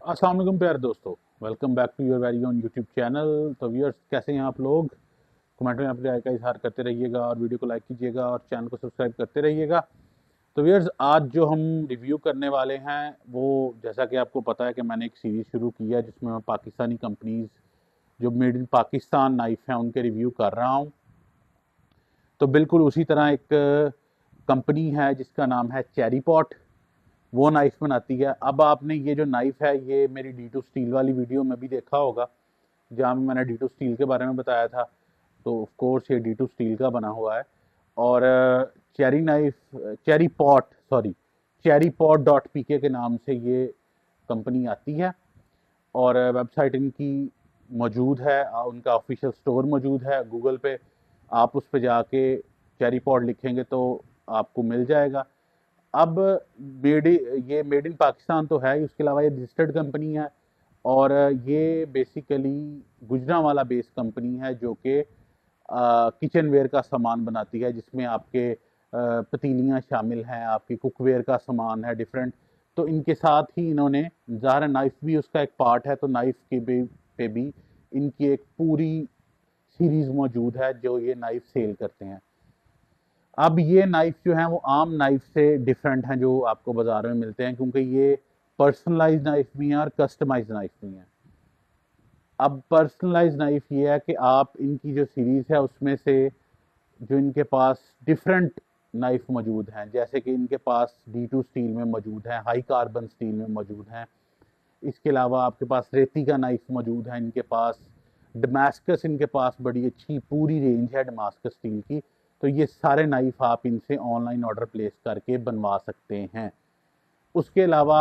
अस्सलाम वालेकुम प्यारे दोस्तों। Welcome back to your very own YouTube channel. तो व्यूअर्स, कैसे हैं आप लोग? कमेंट में अपनी राय का इजहार करते रहिएगा और वीडियो को लाइक कीजिएगा और चैनल को सब्सक्राइब करते रहिएगा। तो व्यूअर्स, आज जो हम रिव्यू करने वाले हैं वो, जैसा कि आपको पता है कि मैंने एक सीरीज़ शुरू की है जिसमें मैं पाकिस्तानी कंपनीज़ जो मेड इन पाकिस्तान नाइफ हैं उनके रिव्यू कर रहा हूँ। तो बिल्कुल उसी तरह एक कंपनी है जिसका नाम है चेरी पॉट, वो नाइफ बनाती है। अब आपने ये जो नाइफ है ये मेरी D2 स्टील वाली वीडियो में भी देखा होगा, जहाँ में मैंने D2 स्टील के बारे में बताया था। तो ऑफ कोर्स ये D2 स्टील का बना हुआ है। और Cherry Knife, Cherry Pot, sorry, Cherry Pot dot PK के नाम से ये कंपनी आती है। और वेबसाइट इनकी मौजूद है, उनका ऑफिशियल स्टोर मौजूद है गूगल पे। आप उस पे जाके चेरी पॉट लिखेंगे तो आपको मिल जाएगा। अब मेड ये मेड इन पाकिस्तान तो है ही, उसके अलावा ये रजिस्टर्ड कंपनी है। और ये बेसिकली गुजरांवाला बेस्ड कंपनी है जो कि किचन वेयर का सामान बनाती है, जिसमें आपके पतीलियाँ शामिल हैं, आपकी कुकवेयर का सामान है डिफरेंट। तो इनके साथ ही इन्होंने, ज़ाहिर नाइफ भी उसका एक पार्ट है, तो नाइफ के पे भी इनकी एक पूरी सीरीज मौजूद है जो ये नाइफ सेल करते हैं। अब ये नाइफ जो है वो आम नाइफ से डिफरेंट हैं जो आपको बाजार में मिलते हैं, क्योंकि ये पर्सनलाइज नाइफ भी हैं और कस्टमाइज नाइफ भी हैं। अब पर्सनलाइज नाइफ ये है कि आप इनकी जो सीरीज है उसमें से जो इनके पास डिफरेंट नाइफ मौजूद हैं, जैसे कि इनके पास D2 स्टील में मौजूद है, हाई कार्बन स्टील में मौजूद हैं। इसके अलावा आपके पास रेती का नाइफ मौजूद है इनके पास। डमास्कस इनके पास बड़ी अच्छी पूरी रेंज है डमास्कस स्टील की। तो ये सारे नाइफ आप इनसे ऑनलाइन ऑर्डर प्लेस करके बनवा सकते हैं। उसके अलावा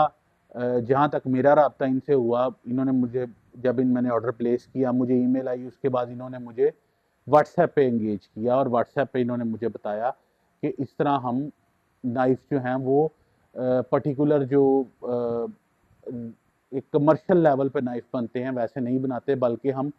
जहाँ तक मेरा रब्ता इनसे हुआ, इन्होंने मुझे, जब इन मैंने ऑर्डर प्लेस किया, मुझे ईमेल आई, उसके बाद इन्होंने मुझे व्हाट्सएप पे एंगेज किया और व्हाट्सएप पे इन्होंने मुझे बताया कि इस तरह हम नाइफ जो हैं वो पर्टिकुलर जो एक कमर्शियल लेवल पे नाइफ बनते हैं वैसे नहीं बनाते, बल्कि हम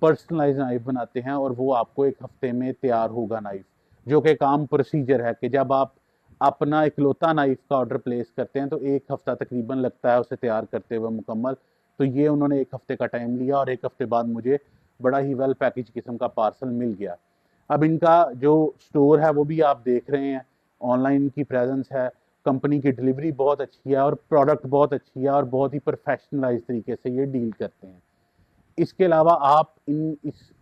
पर्सनलाइज नाइफ बनाते हैं और वो आपको एक हफ्ते में तैयार होगा नाइफ। जो कि एक आम प्रोसीजर है कि जब आप अपना इकलौता नाइफ का ऑर्डर प्लेस करते हैं तो एक हफ्ता तकरीबन लगता है उसे तैयार करते हुए मुकम्मल। तो ये उन्होंने एक हफ्ते का टाइम लिया और एक हफ्ते बाद मुझे बड़ा ही वेल पैकेज किस्म का पार्सल मिल गया। अब इनका जो स्टोर है वो भी आप देख रहे हैं, ऑनलाइन की प्रेजेंस है, कंपनी की डिलीवरी बहुत अच्छी है और प्रोडक्ट बहुत अच्छी है और बहुत ही प्रोफेशनलाइज तरीके से ये डील करते हैं। इसके अलावा आप इन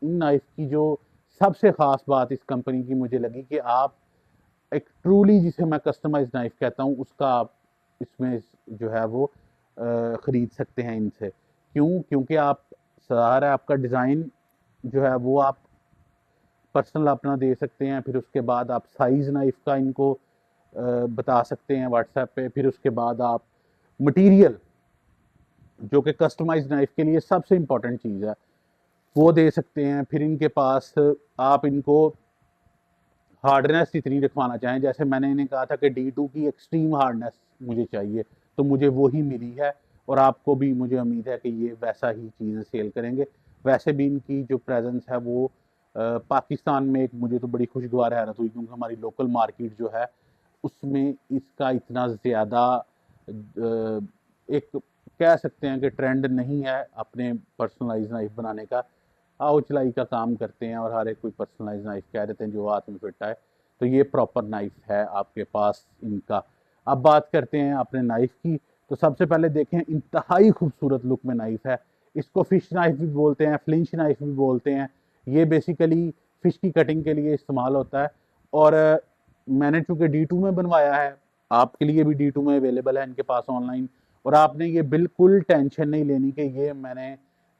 नाइफ की जो सबसे ख़ास बात इस कंपनी की मुझे लगी कि आप एक ट्रूली, जिसे मैं कस्टमाइज नाइफ कहता हूँ, उसका आप इसमें जो है वो ख़रीद सकते हैं इनसे। क्यों? क्योंकि आप सारा आपका डिज़ाइन जो है वो आप पर्सनल अपना दे सकते हैं। फिर उसके बाद आप साइज़ नाइफ का इनको बता सकते हैं व्हाट्सएप पे। फिर उसके बाद आप मटेरियल, जो कि कस्टमाइज नाइफ के लिए सबसे इम्पोर्टेंट चीज़ है, वो दे सकते हैं। फिर इनके पास आप इनको हार्डनेस इतनी रखवाना चाहें, जैसे मैंने इन्हें कहा था कि D2 की एक्सट्रीम हार्डनेस मुझे चाहिए, तो मुझे वो ही मिली है। और आपको भी मुझे उम्मीद है कि ये वैसा ही चीज़ें सेल करेंगे। वैसे भी इनकी जो प्रेजेंस है वो पाकिस्तान में, एक मुझे तो बड़ी खुशगवार हैरत हुई, क्योंकि हमारी लोकल मार्केट जो है उसमें इसका इतना ज़्यादा एक कह सकते हैं कि ट्रेंड नहीं है अपने पर्सनलाइज नाइफ बनाने का। आओ चलाई का काम करते हैं और हर एक कोई पर्सनलाइज नाइफ कह देते हैं जो हाथ में फिट आए। तो ये प्रॉपर नाइफ है आपके पास इनका। अब बात करते हैं अपने नाइफ की। तो सबसे पहले देखें, इंतहाई खूबसूरत लुक में नाइफ है। इसको फिश नाइफ भी बोलते हैं, फ्लिंच नाइफ भी बोलते हैं। ये बेसिकली फिश की कटिंग के लिए इस्तेमाल होता है। और मैंने चूंकि D2 में बनवाया है, आपके लिए भी D2 में अवेलेबल है इनके पास ऑनलाइन। और आपने ये बिल्कुल टेंशन नहीं लेनी कि ये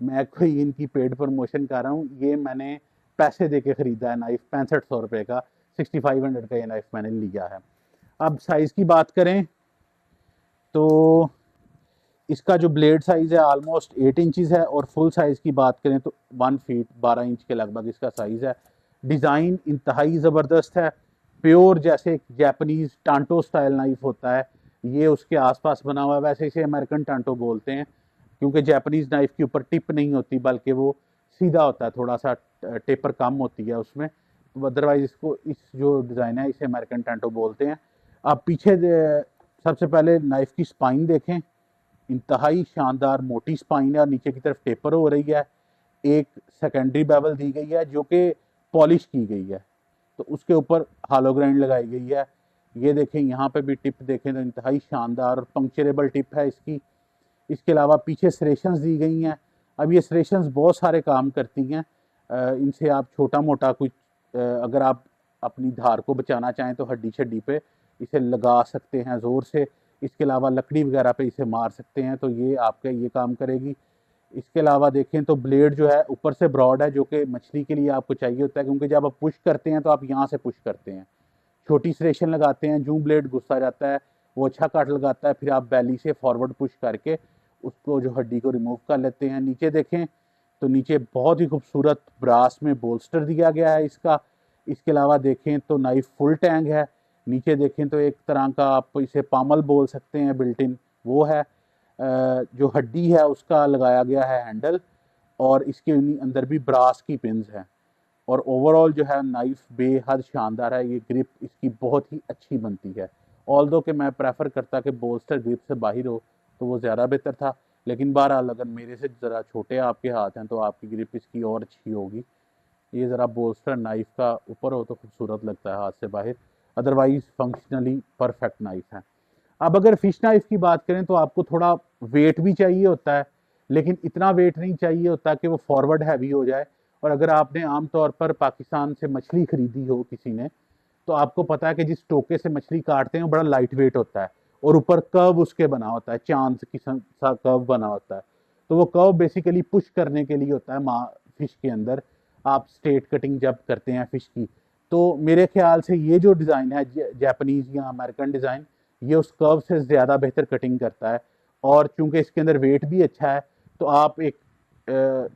मैं कोई इनकी पेड प्रमोशन कर रहा हूँ। ये मैंने पैसे दे के खरीदा है नाइफ, 6500 रुपये का, 6500 का ये नाइफ मैंने लिया है। अब साइज़ की बात करें तो इसका जो ब्लेड साइज़ है ऑलमोस्ट 8 इंचज़ है, और फुल साइज़ की बात करें तो 1 फीट 12 इंच के लगभग इसका साइज़ है। डिज़ाइन इंतहाई ज़बरदस्त है, प्योर जैसे एक जापानीज़ टांटो स्टाइल नाइफ होता है, ये उसके आसपास बना हुआ है। वैसे इसे अमेरिकन टांटो बोलते हैं, क्योंकि जापानीज़ नाइफ के ऊपर टिप नहीं होती, बल्कि वो सीधा होता है, थोड़ा सा टेपर कम होती है उसमें। अदरवाइज इसको, इस जो डिज़ाइन है, इसे अमेरिकन टांटो बोलते हैं। अब पीछे सबसे पहले नाइफ की स्पाइन देखें। इंतहाई शानदार मोटी स्पाइन है और नीचे की तरफ टेपर हो रही है। एक सेकेंडरी बेवल दी गई है जो कि पॉलिश की गई है, तो उसके ऊपर हालो ग्राइंड लगाई गई है। ये देखें, यहाँ पे भी टिप देखें तो इंतहाई शानदार और पंक्चरेबल टिप है इसकी। इसके अलावा पीछे सरेशंस दी गई हैं। अब ये सरेशंस बहुत सारे काम करती हैं। इनसे आप छोटा मोटा कुछ अगर आप अपनी धार को बचाना चाहें तो हड्डी शड्डी पे इसे लगा सकते हैं ज़ोर से। इसके अलावा लकड़ी वगैरह पे इसे मार सकते हैं, तो ये आपका ये काम करेगी। इसके अलावा देखें तो ब्लेड जो है ऊपर से ब्रॉड है, जो कि मछली के लिए आपको चाहिए होता है, क्योंकि जब आप पुश करते हैं तो आप यहाँ से पुश करते हैं। छोटी सरेशन लगाते हैं, जूं ब्लेड घुसा जाता है वो अच्छा काट लगाता है, फिर आप बैली से फॉरवर्ड पुश करके उसको जो हड्डी को रिमूव कर लेते हैं। नीचे देखें तो नीचे बहुत ही खूबसूरत ब्रास में बोल्स्टर दिया गया है इसका। इसके अलावा देखें तो नाइफ फुल टैंग है। नीचे देखें तो एक तरह का आप इसे पामल बोल सकते हैं, बिल्ट इन वो है। जो हड्डी है उसका लगाया गया है हैंडल, और इसके अंदर भी ब्रास की पिन्स हैं। और ओवरऑल जो है नाइफ बेहद शानदार है। ये ग्रिप इसकी बहुत ही अच्छी बनती है। ऑल्दो कि मैं प्रेफर करता कि बोल्स्टर ग्रिप से बाहर हो तो वो ज़्यादा बेहतर था, लेकिन बहरहाल अगर मेरे से ज़रा छोटे आपके हाथ हैं तो आपकी ग्रिप इसकी और अच्छी होगी। ये ज़रा बोल्स्टर नाइफ का ऊपर हो तो खूबसूरत लगता है हाथ से बाहर, अदरवाइज फंक्शनली परफेक्ट नाइफ है। अब अगर फिश नाइफ की बात करें तो आपको थोड़ा वेट भी चाहिए होता है, लेकिन इतना वेट नहीं चाहिए होता कि वो फॉरवर्ड हैवी हो जाए। और अगर आपने आमतौर पर पाकिस्तान से मछली खरीदी हो किसी ने, तो आपको पता है कि जिस टोके से मछली काटते हैं वो बड़ा लाइट वेट होता है, और ऊपर कर्व उसके बना होता है, चांद किस्म सा कर्व बना होता है। तो वो कर्व बेसिकली पुश करने के लिए होता है फिश के अंदर। आप स्ट्रेट कटिंग जब करते हैं फिश की, तो मेरे ख्याल से ये जो डिज़ाइन है जापानीज या अमेरिकन डिज़ाइन, ये उस कर्व से ज़्यादा बेहतर कटिंग करता है। और चूंकि इसके अंदर वेट भी अच्छा है, तो आप एक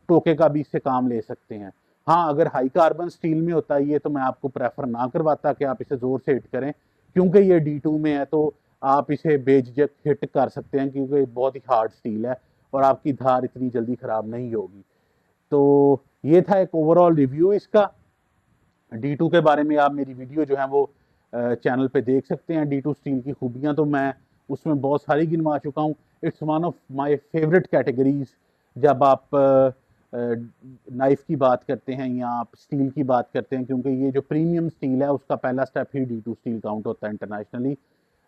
टोके का भी इससे काम ले सकते हैं। हाँ, अगर हाई कार्बन स्टील में होता है ये, तो मैं आपको प्रेफर ना करवाता कि आप इसे ज़ोर से हिट करें, क्योंकि ये D2 में है, तो आप इसे बेझिझक हिट कर सकते हैं, क्योंकि बहुत ही हार्ड स्टील है और आपकी धार इतनी जल्दी ख़राब नहीं होगी। तो ये था एक ओवरऑल रिव्यू इसका। D2 के बारे में आप मेरी वीडियो जो है वो चैनल पे देख सकते हैं। D2 स्टील की खूबियाँ तो मैं उसमें बहुत सारी गिनवा चुका हूँ। It's one of my favourite categories जब आप नाइफ की बात करते हैं या आप स्टील की बात करते हैं, क्योंकि ये जो प्रीमियम स्टील है उसका पहला स्टेप ही D2 स्टील काउंट होता है इंटरनेशनली।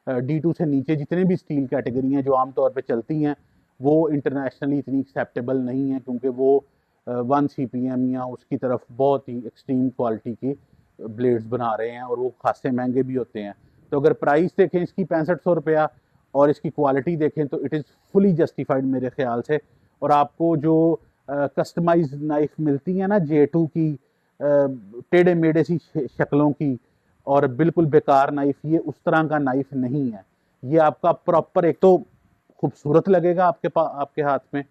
D2 से नीचे जितने भी स्टील कैटेगरी हैं जो आमतौर पे चलती हैं, वो इंटरनेशनली इतनी एक्सेप्टेबल नहीं है, क्योंकि वो 1 CPM या उसकी तरफ बहुत ही एक्सट्रीम क्वालिटी के ब्लेड्स बना रहे हैं, और वो खासे महंगे भी होते हैं। तो अगर प्राइस देखें इसकी 6500 रुपया, और इसकी क्वालिटी देखें तो इट इज़ फुली जस्टिफाइड मेरे ख्याल से। और आपको जो कस्टमाइज नाइफ मिलती है ना J2 की, टेढ़े मेढ़े सी शक्लों की और बिल्कुल बेकार नाइफ, ये उस तरह का नाइफ नहीं है। ये आपका प्रॉपर, एक तो खूबसूरत लगेगा आपके हाथ में,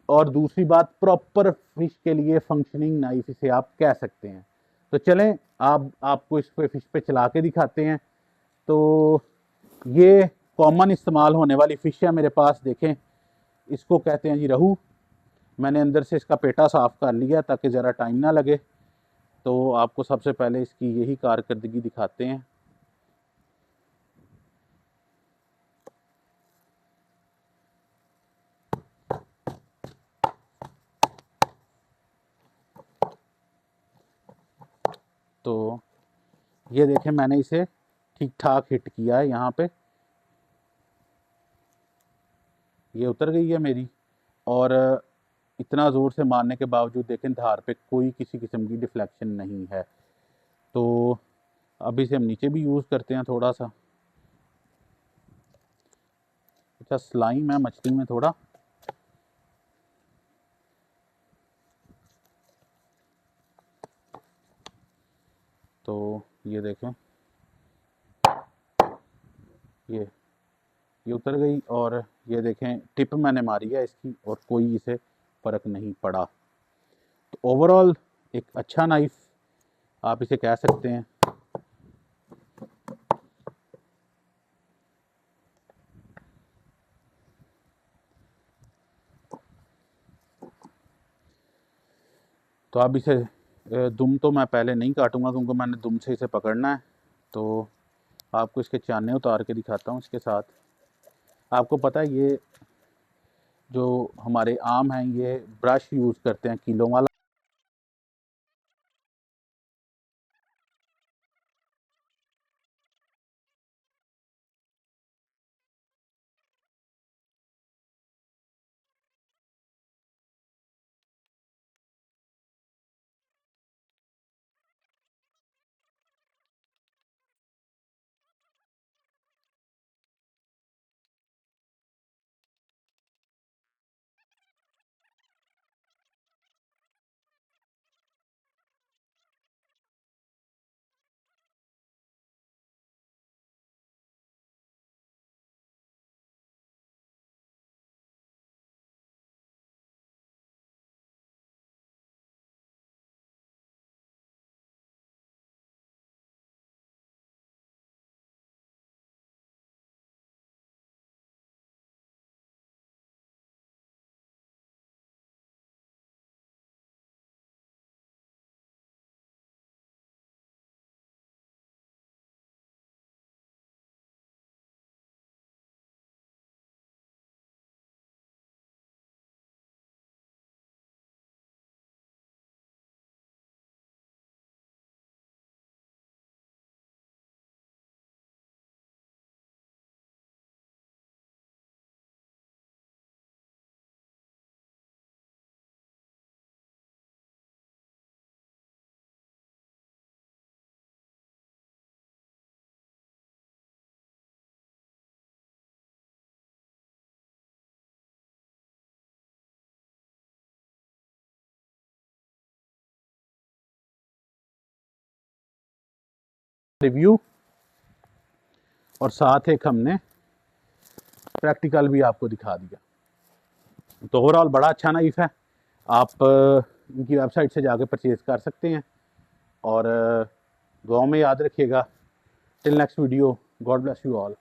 और दूसरी बात प्रॉपर फिश के लिए फंक्शनिंग नाइफ इसे आप कह सकते हैं। तो चलें आप आपको इस पे फिश पे चला के दिखाते हैं। तो ये कॉमन इस्तेमाल होने वाली फ़िश है मेरे पास, देखें इसको कहते हैं जी रहू। मैंने अंदर से इसका पेटा साफ़ कर लिया ताकि ज़रा टाइम ना लगे। तो आपको सबसे पहले इसकी यही कारकर्दगी दिखाते हैं। तो ये देखें मैंने इसे ठीक ठाक हिट किया है, यहाँ पे ये उतर गई है मेरी, और इतना ज़ोर से मारने के बावजूद देखें धार पे कोई किसी किस्म की डिफ्लेक्शन नहीं है। तो अब इसे हम नीचे भी यूज़ करते हैं थोड़ा सा। अच्छा, स्लाइम है मछली में थोड़ा, तो ये देखें ये उतर गई, और ये देखें टिप मैंने मारी है इसकी और कोई इसे फ़र्क नहीं पड़ा। तो ओवरऑल एक अच्छा नाइफ आप इसे कह सकते हैं। तो अब इसे दुम तो मैं पहले नहीं काटूंगा, क्योंकि मैंने दुम से इसे पकड़ना है। तो आपको इसके चाने उतार के दिखाता हूँ इसके साथ। आपको पता है ये जो हमारे आम हैं ये ब्रश यूज़ करते हैं कीलों वाला। रिव्यू और साथ एक हमने प्रैक्टिकल भी आपको दिखा दिया। तो ओवरऑल बड़ा अच्छा नाइफ है, आप इनकी वेबसाइट से जाके परचेज़ कर सकते हैं। और दुआ में याद रखिएगा। Till next video, God bless you all.